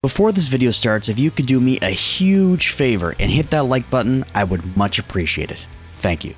Before this video starts, if you could do me a huge favor and hit that like button, I would much appreciate it. Thank you.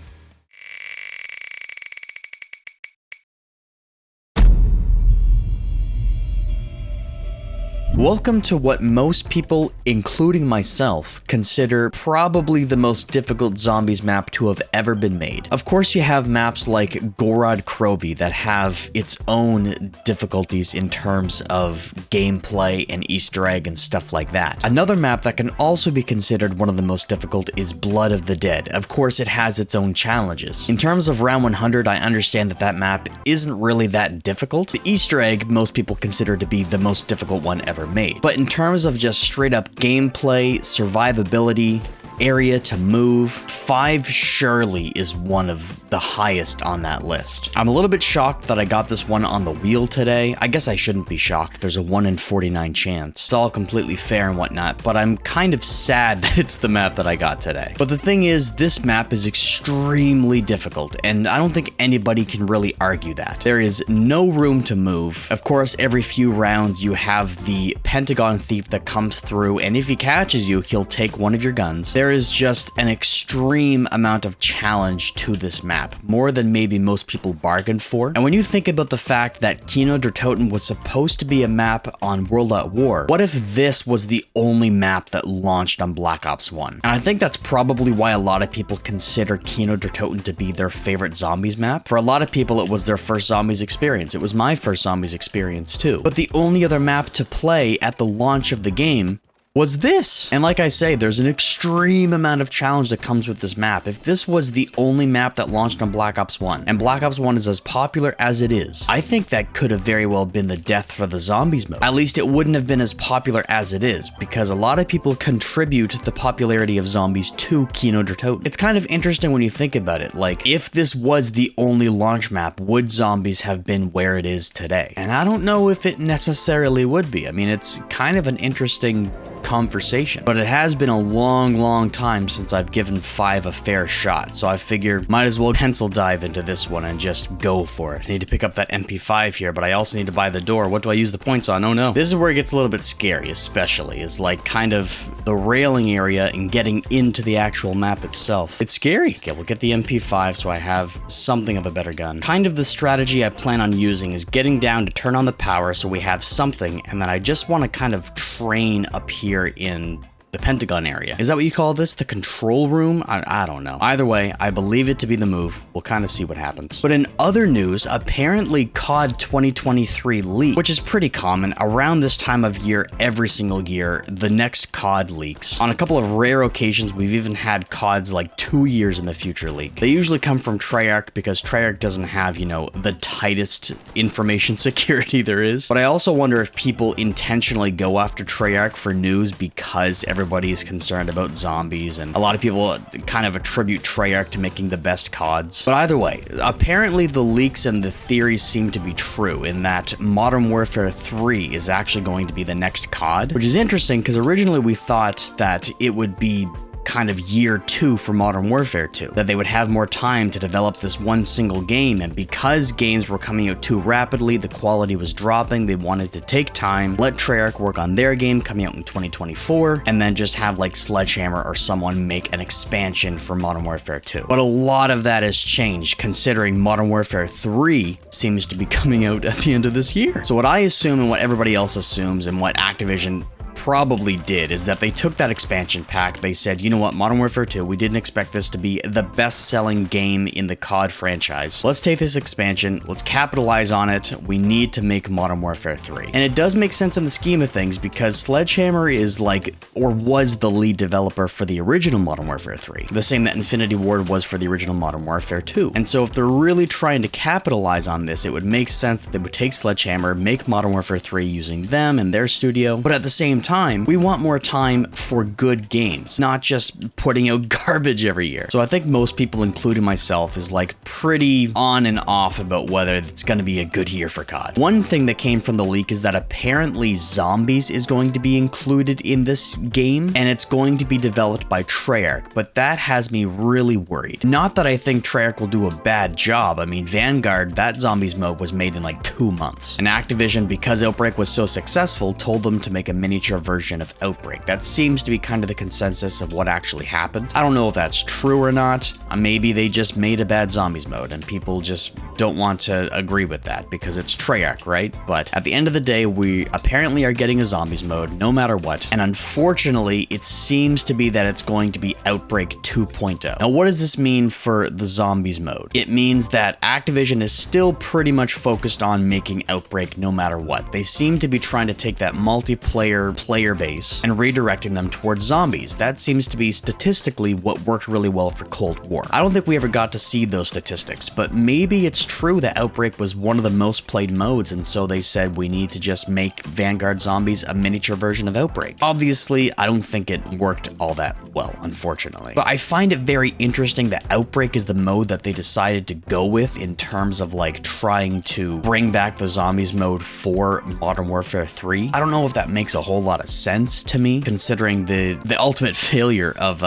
Welcome to what most people, including myself, consider probably the most difficult zombies map to have ever been made. Of course, you have maps like Gorod Krovi that have its own difficulties in terms of gameplay and Easter egg and stuff like that. Another map that can also be considered one of the most difficult is Blood of the Dead. Of course, it has its own challenges. In terms of round 100, I understand that that map isn't really that difficult. The Easter egg most people consider to be the most difficult one ever made. But in terms of just straight up gameplay, survivability, area to move, 5 surely is one of the highest on that list. I'm a little bit shocked that I got this one on the wheel today. I guess I shouldn't be shocked. There's a 1 in 49 chance. It's all completely fair and whatnot, but I'm kind of sad that it's the map that I got today. But the thing is, this map is extremely difficult, and I don't think anybody can really argue that. There is no room to move. Of course, every few rounds you have the Pentagon Thief that comes through, and if he catches you, he'll take one of your guns. There is just an extreme amount of challenge to this map, more than maybe most people bargained for. And when you think about the fact that Kino der Toten was supposed to be a map on World at War, what if this was the only map that launched on Black Ops 1? And I think that's probably why a lot of people consider Kino der Toten to be their favorite zombies map. For a lot of people, it was their first zombies experience. It was my first zombies experience too. But the only other map to play at the launch of the game was this. And like I say, there's an extreme amount of challenge that comes with this map. If this was the only map that launched on Black Ops 1, and Black Ops 1 is as popular as it is, I think that could have very well been the death for the zombies mode. At least it wouldn't have been as popular as it is, because a lot of people contribute the popularity of zombies to Kino der Toten. It's kind of interesting when you think about it. Like, if this was the only launch map, would zombies have been where it is today? And I don't know if it necessarily would be. I mean, it's kind of an interesting conversation, but it has been a long time since I've given 5 a fair shot, so I figured might as well pencil dive into this one and just go for it. I need to pick up that MP5 here, but I also need to buy the door. What do I use the points on? Oh no. This is where it gets a little bit scary, especially, is like kind of the railing area and getting into the actual map itself. It's scary. Okay, we'll get the MP5 so I have something of a better gun. Kind of the strategy I plan on using is getting down to turn on the power so we have something, and then I just want to kind of train up here in the Pentagon area. Is that what you call this? The control room? I don't know. Either way, I believe it to be the move. We'll kind of see what happens. But in other news, apparently COD 2023 leaked, which is pretty common. Around this time of year, every single year, the next COD leaks. On a couple of rare occasions, we've even had CODs like 2 years in the future leak. They usually come from Treyarch because Treyarch doesn't have, you know, the tightest information security there is. But I also wonder if people intentionally go after Treyarch for news because everybody is concerned about zombies, and a lot of people kind of attribute Treyarch to making the best CODs. But either way, apparently the leaks and the theories seem to be true in that Modern Warfare 3 is actually going to be the next COD, which is interesting because originally we thought that it would be kind of year 2 for Modern Warfare 2, that they would have more time to develop this one single game, and because games were coming out too rapidly, the quality was dropping, they wanted to take time, let Treyarch work on their game coming out in 2024, and then just have like Sledgehammer or someone make an expansion for Modern Warfare 2. But a lot of that has changed, considering Modern Warfare 3 seems to be coming out at the end of this year. So what I assume and what everybody else assumes and what Activision probably did is that they took that expansion pack, they said, you know what, Modern Warfare 2, we didn't expect this to be the best-selling game in the COD franchise. Let's take this expansion, let's capitalize on it, we need to make Modern Warfare 3. And it does make sense in the scheme of things because Sledgehammer is like, or was the lead developer for the original Modern Warfare 3, the same that Infinity Ward was for the original Modern Warfare 2. And so if they're really trying to capitalize on this, it would make sense that they would take Sledgehammer, make Modern Warfare 3 using them and their studio, but at the same time, we want more time for good games, not just putting out garbage every year. So I think most people, including myself, is like pretty on and off about whether it's going to be a good year for COD. One thing that came from the leak is that apparently Zombies is going to be included in this game, and it's going to be developed by Treyarch, but that has me really worried. Not that I think Treyarch will do a bad job. I mean, Vanguard, that Zombies mode was made in like 2 months. And Activision, because Outbreak was so successful, told them to make a miniature miniature version of Outbreak. That seems to be kind of the consensus of what actually happened. I don't know if that's true or not. Maybe they just made a bad zombies mode and people just don't want to agree with that because it's Treyarch, right? But at the end of the day, we apparently are getting a zombies mode no matter what. And unfortunately, it seems to be that it's going to be Outbreak 2.0. Now, what does this mean for the zombies mode? It means that Activision is still pretty much focused on making Outbreak no matter what. They seem to be trying to take that multiplayer player base and redirecting them towards zombies. That seems to be statistically what worked really well for Cold War. I don't think we ever got to see those statistics, but maybe it's true that Outbreak was one of the most played modes, and so they said we need to just make Vanguard Zombies a miniature version of Outbreak. Obviously, I don't think it worked all that well, unfortunately. But I find it very interesting that Outbreak is the mode that they decided to go with in terms of like trying to bring back the zombies mode for Modern Warfare 3. I don't know if that makes a whole lot of sense to me, considering the ultimate failure of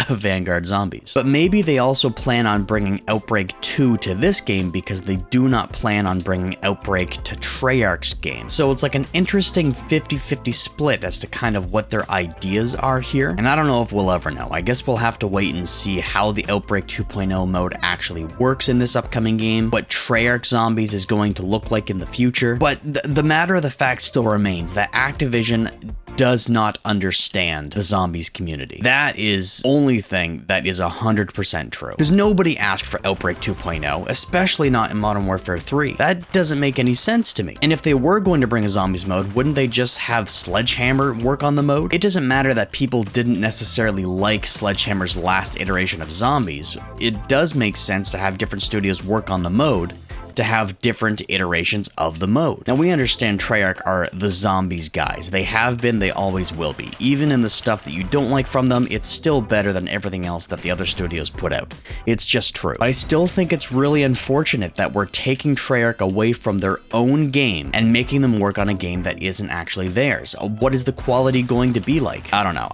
Vanguard Zombies. But maybe they also plan on bringing Outbreak 2 to this game because they do not plan on bringing Outbreak to Treyarch's game. So it's like an interesting 50-50 split as to kind of what their ideas are here. And I don't know if we'll ever know. I guess we'll have to wait and see how the Outbreak 2.0 mode actually works in this upcoming game, what Treyarch Zombies is going to look like in the future. But the matter of the fact still remains that Activision does not understand the zombies community. That is only thing that is 100% true. Because nobody asked for Outbreak 2.0, especially not in Modern Warfare 3. That doesn't make any sense to me. And if they were going to bring a zombies mode, wouldn't they just have Sledgehammer work on the mode? It doesn't matter that people didn't necessarily like Sledgehammer's last iteration of zombies. It does make sense to have different studios work on the mode to have different iterations of the mode. Now, we understand Treyarch are the zombies guys. They have been, they always will be. Even in the stuff that you don't like from them, it's still better than everything else that the other studios put out. It's just true. But I still think it's really unfortunate that we're taking Treyarch away from their own game and making them work on a game that isn't actually theirs. What is the quality going to be like? I don't know.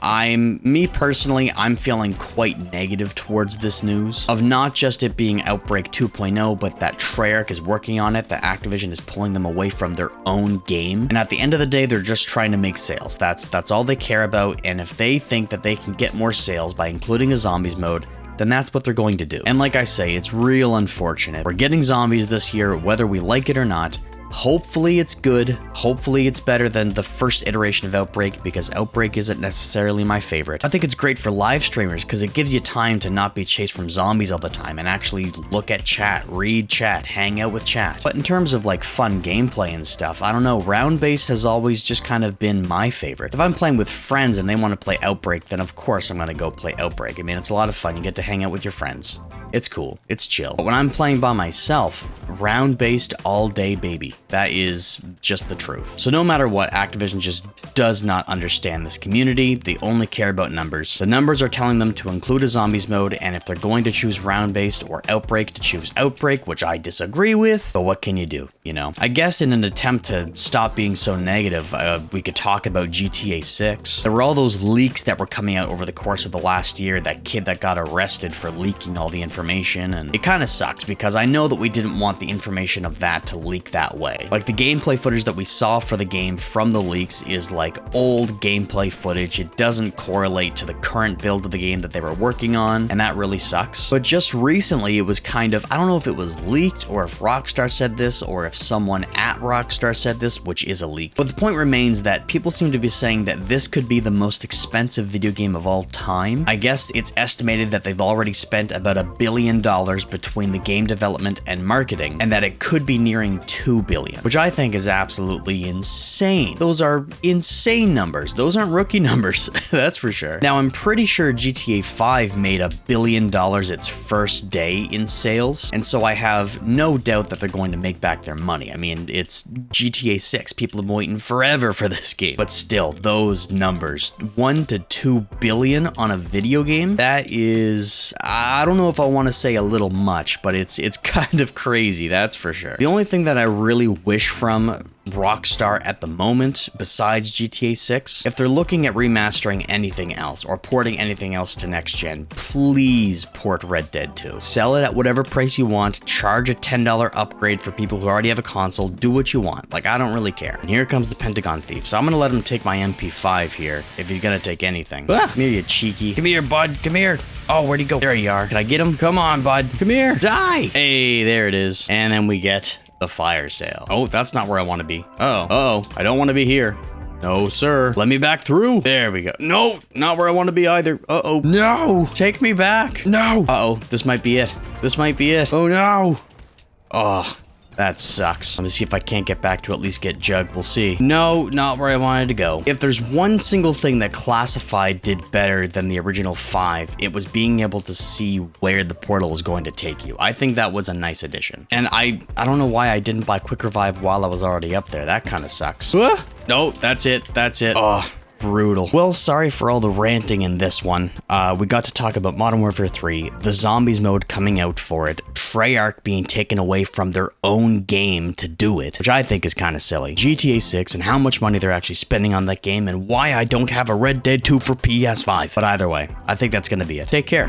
Me personally, I'm feeling quite negative towards this news of not just it being Outbreak 2.0, but that Treyarch is working on it, that Activision is pulling them away from their own game. And at the end of the day, they're just trying to make sales. That's all they care about. And if they think that they can get more sales by including a zombies mode, then that's what they're going to do. And like I say, it's real unfortunate. We're getting zombies this year, whether we like it or not. Hopefully it's good. Hopefully it's better than the first iteration of Outbreak, because Outbreak isn't necessarily my favorite. I think it's great for live streamers because it gives you time to not be chased from zombies all the time and actually look at chat, read chat, hang out with chat. But in terms of like fun gameplay and stuff, I don't know, round-based has always just kind of been my favorite. If I'm playing with friends and they want to play Outbreak, then of course I'm going to go play Outbreak. I mean, it's a lot of fun. You get to hang out with your friends. It's cool. It's chill. But when I'm playing by myself, round-based all day, baby. That is just the truth. So no matter what, Activision just does not understand this community. They only care about numbers. The numbers are telling them to include a zombies mode, and if they're going to choose round-based or Outbreak, to choose Outbreak, which I disagree with. But what can you do, you know? I guess in an attempt to stop being so negative, we could talk about GTA 6. There were all those leaks that were coming out over the course of the last year, that kid that got arrested for leaking all the information, and it kind of sucks because I know that we didn't want the information of that to leak that way. Like the gameplay footage that we saw for the game from the leaks is like old gameplay footage. It doesn't correlate to the current build of the game that they were working on, and that really sucks. But just recently it was kind of, I don't know if it was leaked or if Rockstar said this or if someone at Rockstar said this, which is a leak. But the point remains that people seem to be saying that this could be the most expensive video game of all time. I guess it's estimated that they've already spent about $1 billion between the game development and marketing, and that it could be nearing $2 billion, which I think is absolutely insane. Those are insane numbers. Those aren't rookie numbers, that's for sure. Now, I'm pretty sure GTA 5 made $1 billion its first day in sales, and so I have no doubt that they're going to make back their money. I mean, it's GTA 6. People have been waiting forever for this game. But still, those numbers, 1 to 2 billion on a video game, that is, I don't know if I want to say a little much, but it's kind of crazy, that's for sure. The only thing that I really wish from Rockstar at the moment besides GTA 6. If they're looking at remastering anything else or porting anything else to next gen, please port Red Dead 2. Sell it at whatever price you want, charge a $10 upgrade for people who already have a console, do what you want. Like, I don't really care. And here comes the Pentagon Thief. So I'm gonna let him take my MP5 here, if he's gonna take anything. Come here, you cheeky. Come here, bud. Come here. Oh, where'd he go? There you are. Can I get him? Come on, bud. Come here. Die. Hey, there it is. And then we get the fire sale. Oh, that's not where I want to be. Uh-oh. I don't want to be here. No, sir. Let me back through. There we go. No, not where I want to be either. Uh-oh. No. Take me back. No. Uh-oh. This might be it. This might be it. Oh, no. Oh, that sucks. Let me see if I can't get back to at least get Jug. We'll see. No, not where I wanted to go. If there's one single thing that Classified did better than the original 5, it was being able to see where the portal was going to take you. I think that was a nice addition. And I don't know why I didn't buy Quick Revive while I was already up there. That kind of sucks. No, that's it. That's it. Oh, brutal. Well, sorry for all the ranting in this one. We got to talk about Modern Warfare 3, the zombies mode coming out for it, Treyarch being taken away from their own game to do it, which I think is kind of silly, GTA 6 and how much money they're actually spending on that game, and why I don't have a Red Dead 2 for PS5. But either way, I think that's going to be it. Take care.